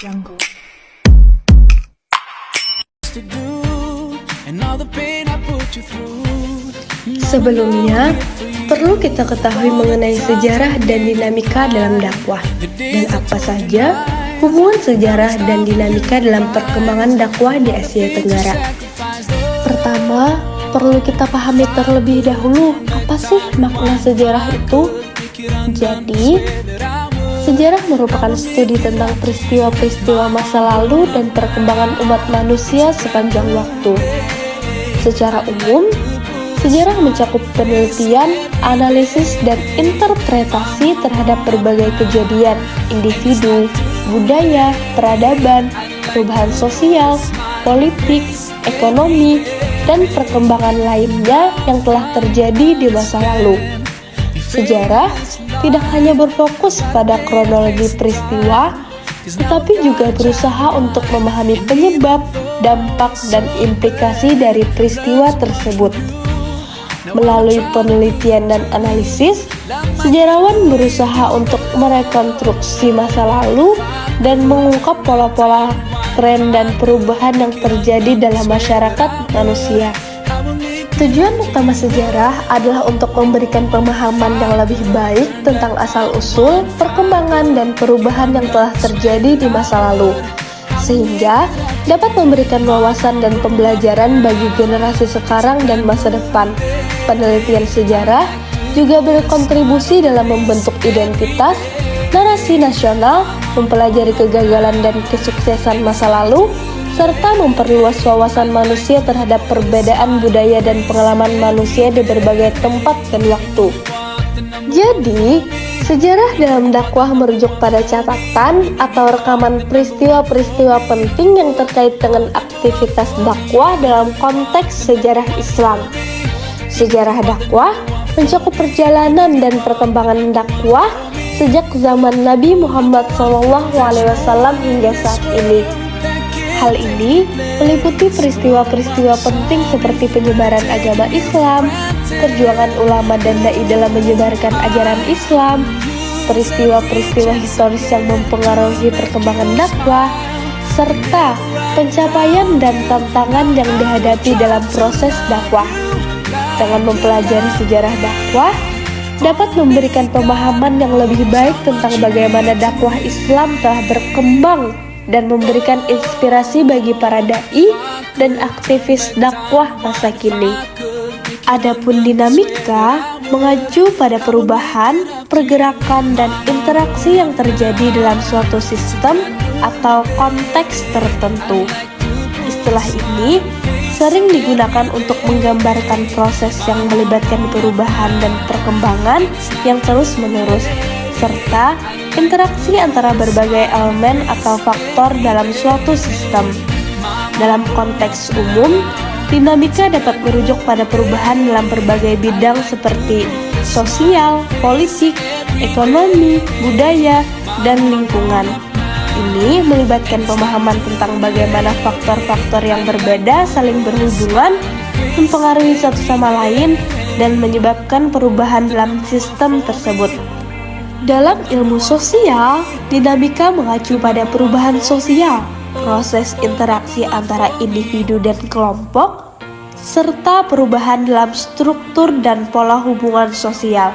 Jungle. Sebelumnya, perlu kita ketahui mengenai sejarah dan dinamika dalam dakwah, dan apa saja hubungan sejarah dan dinamika dalam perkembangan dakwah di Asia Tenggara. Pertama, perlu kita pahami terlebih dahulu apa sih makna sejarah itu. Jadi, sejarah merupakan studi tentang peristiwa-peristiwa masa lalu dan perkembangan umat manusia sepanjang waktu. Secara umum, sejarah mencakup penelitian, analisis, dan interpretasi terhadap berbagai kejadian, individu, budaya, peradaban, perubahan sosial, politik, ekonomi, dan perkembangan lainnya yang telah terjadi di masa lalu. Sejarah tidak hanya berfokus pada kronologi peristiwa, tetapi juga berusaha untuk memahami penyebab, dampak, dan implikasi dari peristiwa tersebut. Melalui penelitian dan analisis, sejarawan berusaha untuk merekonstruksi masa lalu dan mengungkap pola-pola, tren, dan perubahan yang terjadi dalam masyarakat manusia. Tujuan utama sejarah adalah untuk memberikan pemahaman yang lebih baik tentang asal-usul, perkembangan, dan perubahan yang telah terjadi di masa lalu, sehingga dapat memberikan wawasan dan pembelajaran bagi generasi sekarang dan masa depan. Penelitian sejarah juga berkontribusi dalam membentuk identitas, narasi nasional, mempelajari kegagalan dan kesuksesan masa lalu, serta memperluas wawasan manusia terhadap perbedaan budaya dan pengalaman manusia di berbagai tempat dan waktu. Jadi, sejarah dalam dakwah merujuk pada catatan atau rekaman peristiwa-peristiwa penting yang terkait dengan aktivitas dakwah dalam konteks sejarah Islam. Sejarah dakwah mencakup perjalanan dan perkembangan dakwah sejak zaman Nabi Muhammad SAW hingga saat ini. Hal ini meliputi peristiwa-peristiwa penting seperti penyebaran agama Islam, perjuangan ulama dan dai dalam menyebarkan ajaran Islam, peristiwa-peristiwa historis yang mempengaruhi perkembangan dakwah, serta pencapaian dan tantangan yang dihadapi dalam proses dakwah. Dengan mempelajari sejarah dakwah, dapat memberikan pemahaman yang lebih baik tentang bagaimana dakwah Islam telah berkembang dan memberikan inspirasi bagi para dai dan aktivis dakwah masa kini. Adapun dinamika mengacu pada perubahan, pergerakan, dan interaksi yang terjadi dalam suatu sistem atau konteks tertentu. Istilah ini sering digunakan untuk menggambarkan proses yang melibatkan perubahan dan perkembangan yang terus-menerus, serta interaksi antara berbagai elemen atau faktor dalam suatu sistem. Dalam konteks umum, dinamika dapat merujuk pada perubahan dalam berbagai bidang seperti sosial, politik, ekonomi, budaya, dan lingkungan. Ini melibatkan pemahaman tentang bagaimana faktor-faktor yang berbeda saling berhubungan, mempengaruhi satu sama lain, dan menyebabkan perubahan dalam sistem tersebut. Dalam ilmu sosial, dinamika mengacu pada perubahan sosial, proses interaksi antara individu dan kelompok, serta perubahan dalam struktur dan pola hubungan sosial.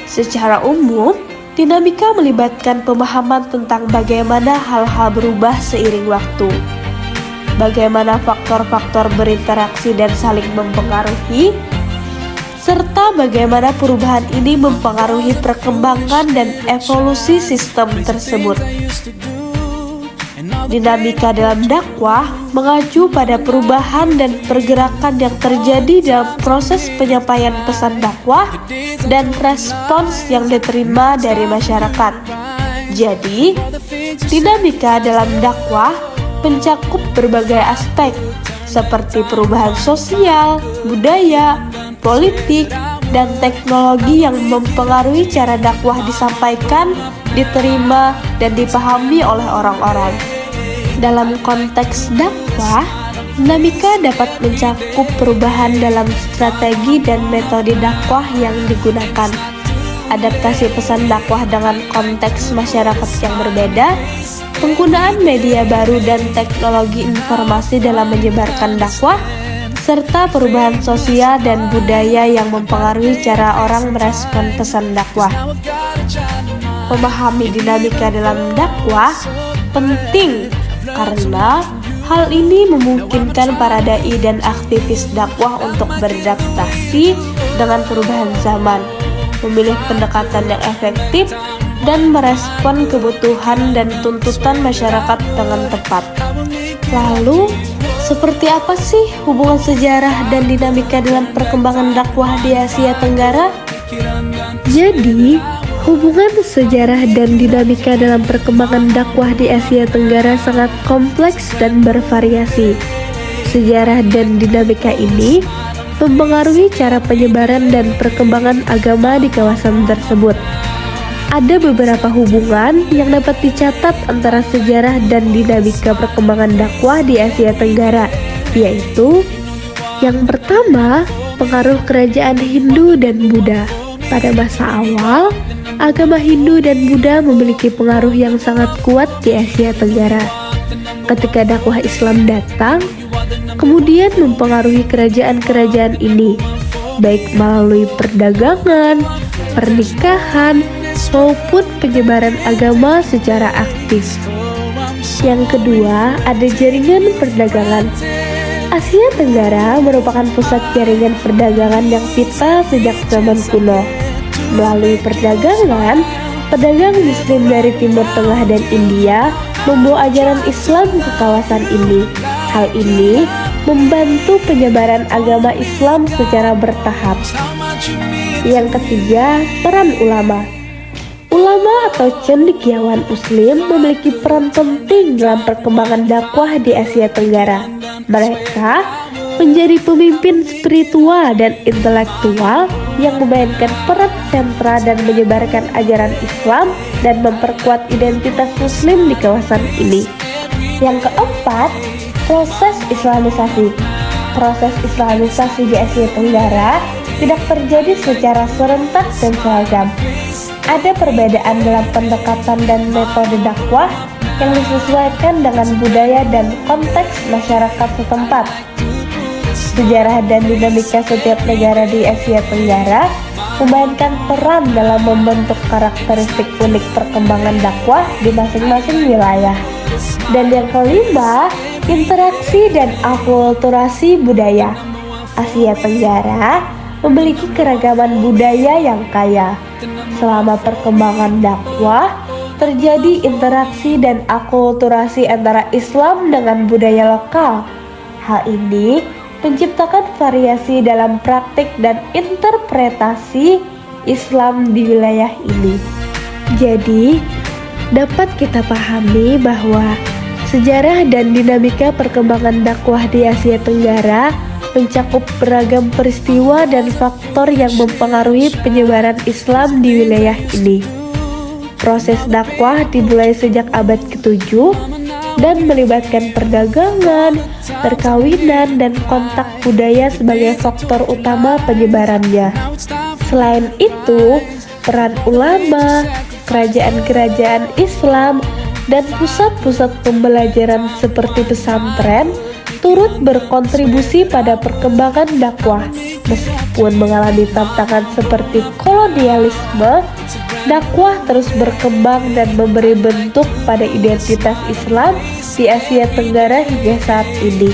Secara umum, dinamika melibatkan pemahaman tentang bagaimana hal-hal berubah seiring waktu, bagaimana faktor-faktor berinteraksi dan saling mempengaruhi, serta bagaimana perubahan ini mempengaruhi perkembangan dan evolusi sistem tersebut. Dinamika dalam dakwah mengacu pada perubahan dan pergerakan yang terjadi dalam proses penyampaian pesan dakwah dan respons yang diterima dari masyarakat. Jadi, dinamika dalam dakwah mencakup berbagai aspek seperti perubahan sosial, budaya, politik, dan teknologi yang mempengaruhi cara dakwah disampaikan, diterima, dan dipahami oleh orang-orang. Dalam konteks dakwah, dinamika dapat mencakup perubahan dalam strategi dan metode dakwah yang digunakan. adaptasi pesan dakwah dengan konteks masyarakat yang berbeda, penggunaan media baru dan teknologi informasi dalam menyebarkan dakwah, serta perubahan sosial dan budaya yang mempengaruhi cara orang merespon pesan dakwah. Memahami dinamika dalam dakwah penting karena hal ini memungkinkan para dai dan aktivis dakwah untuk beradaptasi dengan perubahan zaman, memilih pendekatan yang efektif, dan merespon kebutuhan dan tuntutan masyarakat dengan tepat. Lalu, seperti apa sih hubungan sejarah dan dinamika dalam perkembangan dakwah di Asia Tenggara? Jadi, hubungan sejarah dan dinamika dalam perkembangan dakwah di Asia Tenggara sangat kompleks dan bervariasi. Sejarah dan dinamika ini mempengaruhi cara penyebaran dan perkembangan agama di kawasan tersebut. Ada beberapa hubungan yang dapat dicatat antara sejarah dan dinamika perkembangan dakwah di Asia Tenggara, yaitu yang pertama, pengaruh kerajaan Hindu dan Buddha. Pada masa awal, agama Hindu dan Buddha memiliki pengaruh yang sangat kuat di Asia Tenggara. Ketika dakwah Islam datang, kemudian mempengaruhi kerajaan-kerajaan ini, baik melalui perdagangan, pernikahan, maupun penyebaran agama secara aktif. Yang kedua, ada jaringan perdagangan. Asia Tenggara merupakan pusat jaringan perdagangan yang vital sejak zaman kuno. Melalui perdagangan, pedagang Muslim dari Timur Tengah dan India membawa ajaran Islam ke kawasan ini. Hal ini membantu penyebaran agama Islam secara bertahap. Yang ketiga, peran ulama. Ulama atau cendekiawan Muslim memiliki peran penting dalam perkembangan dakwah di Asia Tenggara. Mereka menjadi pemimpin spiritual dan intelektual yang memainkan peran sentral dan menyebarkan ajaran Islam dan memperkuat identitas Muslim di kawasan ini. Yang keempat, proses Islamisasi. Proses Islamisasi di Asia Tenggara tidak terjadi secara serentak dan seragam. Ada perbedaan dalam pendekatan dan metode dakwah yang disesuaikan dengan budaya dan konteks masyarakat setempat. Sejarah dan dinamika setiap negara di Asia Tenggara memainkan peran dalam membentuk karakteristik unik perkembangan dakwah di masing-masing wilayah. Dan yang kelima, interaksi dan akulturasi budaya. Asia Tenggara memiliki keragaman budaya yang kaya. Selama perkembangan dakwah, terjadi interaksi dan akulturasi antara Islam dengan budaya lokal. Hal ini menciptakan variasi dalam praktik dan interpretasi Islam di wilayah ini. Jadi, dapat kita pahami bahwa sejarah dan dinamika perkembangan dakwah di Asia Tenggara mencakup beragam peristiwa dan faktor yang mempengaruhi penyebaran Islam di wilayah ini. Proses dakwah dimulai sejak abad ke-7 dan melibatkan perdagangan, perkawinan, dan kontak budaya sebagai faktor utama penyebarannya. Selain itu, peran ulama, kerajaan-kerajaan Islam, dan pusat-pusat pembelajaran seperti pesantren turut berkontribusi pada perkembangan dakwah. Meskipun mengalami tantangan seperti kolonialisme, dakwah terus berkembang dan memberi bentuk pada identitas Islam di Asia Tenggara hingga saat ini.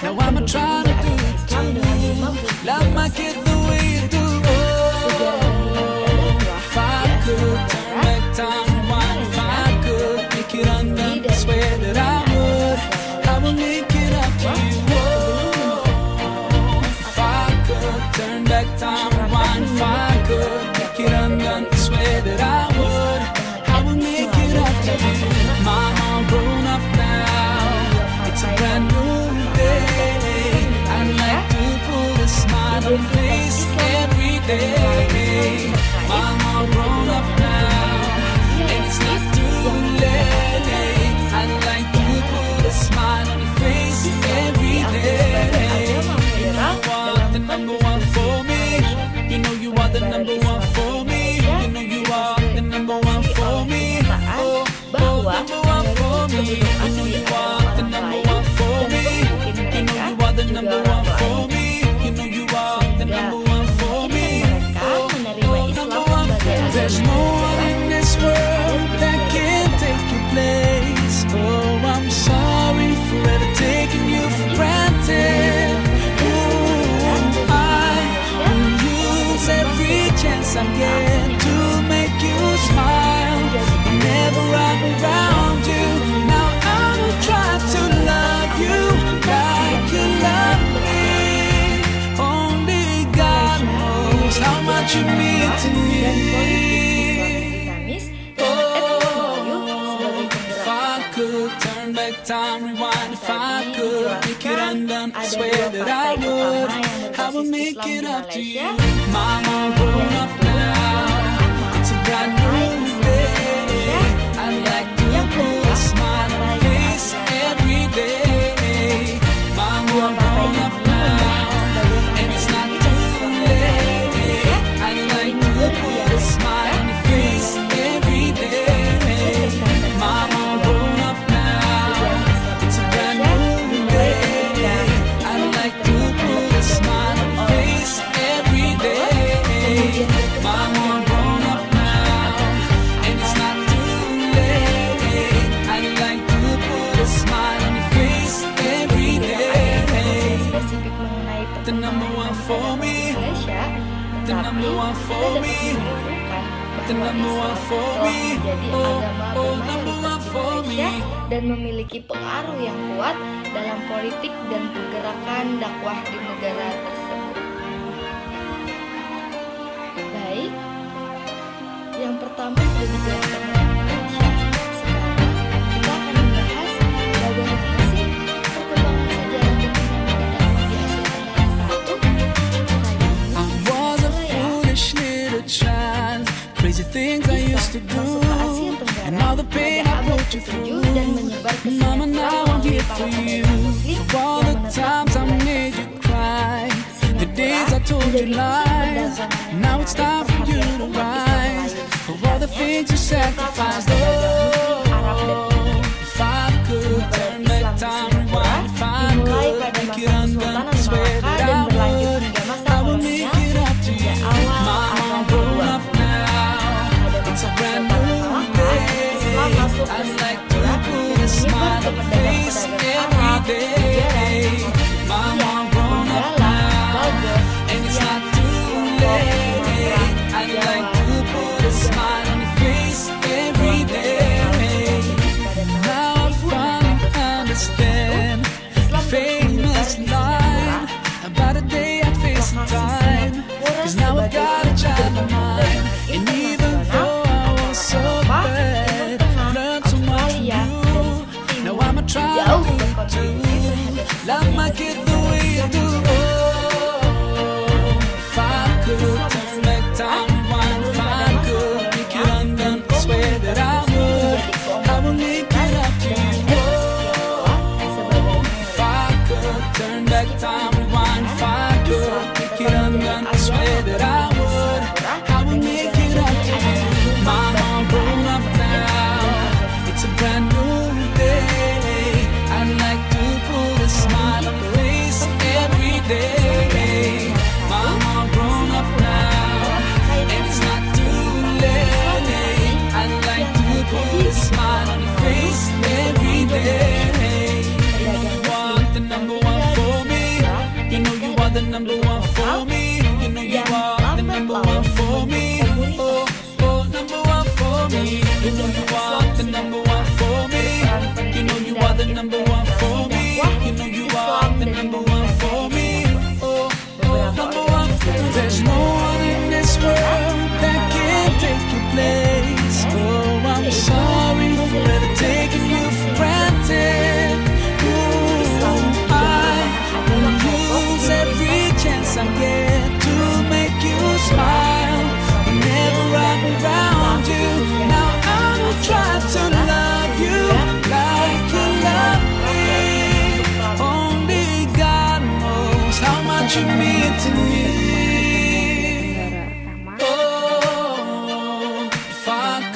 Now I'ma try to do it too. Love my kid day. Mama grown up now, and it's not too late. I'd like to put a smile on your face every day. You know you are the number one for me. You know you are the number one for me. You know you are the number one for me. Oh, oh, number one for me. I know you are the number one for me. You know you are the number one for me. You know you are the number one for me. Oh, oh, number one for me. There's no one in this world that can take your place. Oh, I'm sorry for ever taking you for granted. Ooh, I will use every chance I get to make you smile. Whenever I'm around you, now I will try to love you like you love me. Only God knows how much you mean to me. If I could turn back time, rewind, if I could make it undone, I swear that I would make it up to you. Mama grown up now, it's a brand new day. I'd like to put a smile on your face every day. Mama grown up now, and it's not too late. I'd like to put a smile on your face every day. Mama grown up now, it's a brand new day. I'd like to put a smile on your face every day. Mama grown up now, and it's not too late. I'd like to put a smile on your face every day. The number one for me, the number one for me, the number one for me, oh, oh, number one for me. Dan memiliki pengaruh yang kuat dalam politik dan pergerakan dakwah di negara tersebut. Baik, yang pertama sudah dijelaskan oleh Indonesia. Sekarang kita akan membahas bagaimana sih perkembangan sejarah dan dinamika dakwah di Asia Tenggara. I was a foolish little child, crazy things I used to do, and all the pain I put you through. Mama, now I'm here for you. For all the times I made you cry, the days I told you lies. Now it's time for you to rise. For all the things you sacrificed. Oh, if I could turn back time, rewind. If I could make it undone, I swear that I would make it up to you. Mama, grown up now, it's a brand new day. I'd like to put a smile on your face every day. Mama, grown up now, and it's not too late. I'd like to put a smile on your face every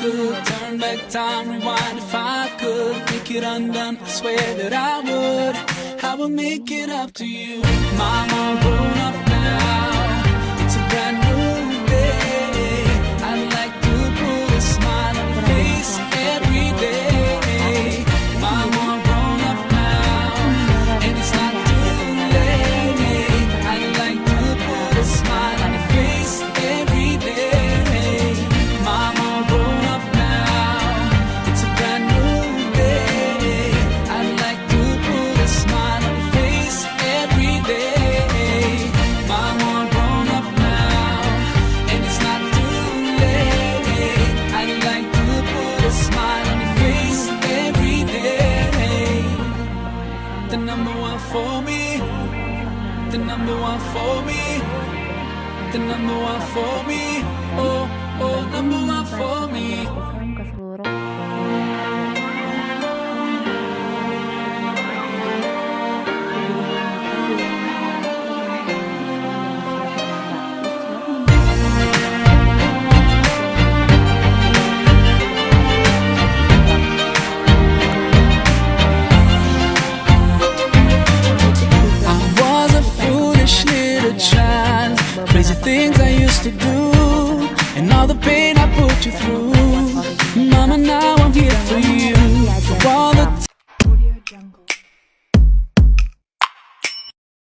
could turn back time, rewind if I could make it undone, I swear that I would make it up to you. Mama, grown up now, it's a brand new day. I'd like to put a smile on your face every day. Mama, grown up now, and it's not too late. I'd like to put a smile on your face every day. Mama, grown up now, it's a brand new day. I'd like to put a smile on your face every day. Mama, grown up now, and it's not too late. I'd like to put a smile on your face every day. The number one for me, the number one for me, the number one for me. Oh, oh, number one for me. Ke seluruh I was a foolish little child, crazy things I used to do, and all the pain I put you through. Mama, now